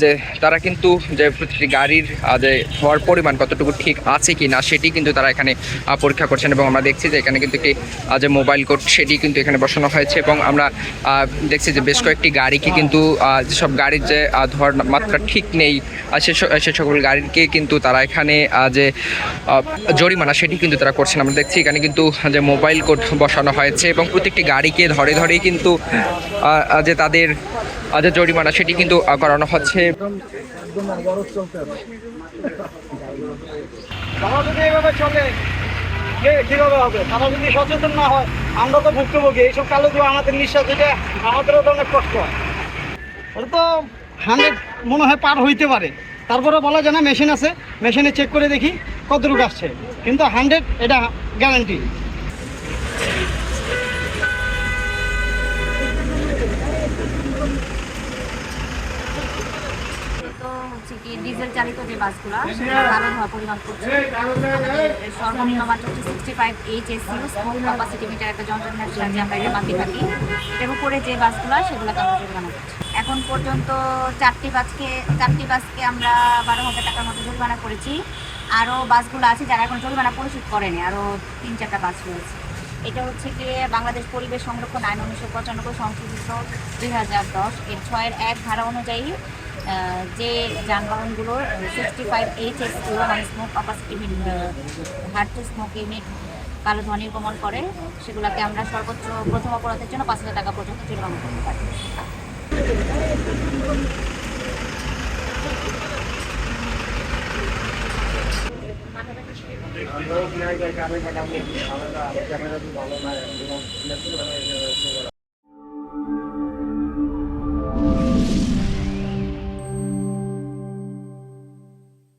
যে তারা কিন্তু যে প্রতিটি গাড়ির যে ধোঁয়ার পরিমাণ কতটুকু ঠিক আছে কি না সেটি কিন্তু তারা এখানে পরীক্ষা করছেন। এবং আমরা দেখছি যে এখানে কিন্তু একটি যে মোবাইল কোড সেটি কিন্তু এখানে বসানো হয়েছে। এবং আমরা দেখছি যে বেশ কয়েকটি গাড়িকে কিন্তু যেসব গাড়ির যে ধোঁয়ার মাত্রা ঠিক নেই সে সকল গাড়িকে কিন্তু তারা এখানে যে জরিমানা সেটি কিন্তু তারা করছেন। আমরা দেখছি এখানে কিন্তু যে মোবাইল কোড বসানো হয়েছে এবং প্রত্যেকটি গাড়িকে ধরে ধরেই কিন্তু যে তাদের যে জরিমানা সেটি কিন্তু করানো হচ্ছে। কিভাবে হবে? তারা যদি সচেতন না হয়, আমরা তো ভুক্তভোগী। এইসব কালো ধোঁয়া আমাদের নিঃশ্বাস, এটা আমাদেরও তো অনেক কষ্ট হয়। ওটা তো 100 মনে হয় পার হইতে পারে, তারপরে বলা যায় না। মেশিন আছে, মেশিনে চেক করে দেখি কতটুকু আসছে, কিন্তু 100 এটা গ্যারান্টি। ডিজেল চালিত যে বাসগুলো সেটা কালো ধোঁয়া পরিমাপ করছে। সর্বনিম্ন মাত্রা হচ্ছে 65 HSU স্মোক ক্যাপাসিটি মিটার একটা যন্ত্রের সাহায্যে আমরা এটা মাপি থাকি। এটার উপরে যে বাসগুলো সেগুলোকে আমরা জরিমানা করছি। এখন পর্যন্ত 4টি বাসকে আমরা 12,000 টাকার মতো জরিমানা করেছি। আরও বাসগুলো আছে যারা এখন জরিমানা পরিশোধ করেনি, আরও 3-4টা বাস রয়েছে। এটা হচ্ছে গিয়ে বাংলাদেশ পরিবেশ সংরক্ষণ আইন 1995 সংশোধিত 2010 এর 6-1 ধারা অনুযায়ী যে যানবাহনগুলোর 65 HSU মানে smoke capacity hard to smoke unit কালো ধোঁয়া নির্গমন করে, সেগুলোকে আমরা সর্বোচ্চ প্রথম অপরাধের জন্য 5,000 টাকা পর্যন্ত জরিমানা করতে পারি।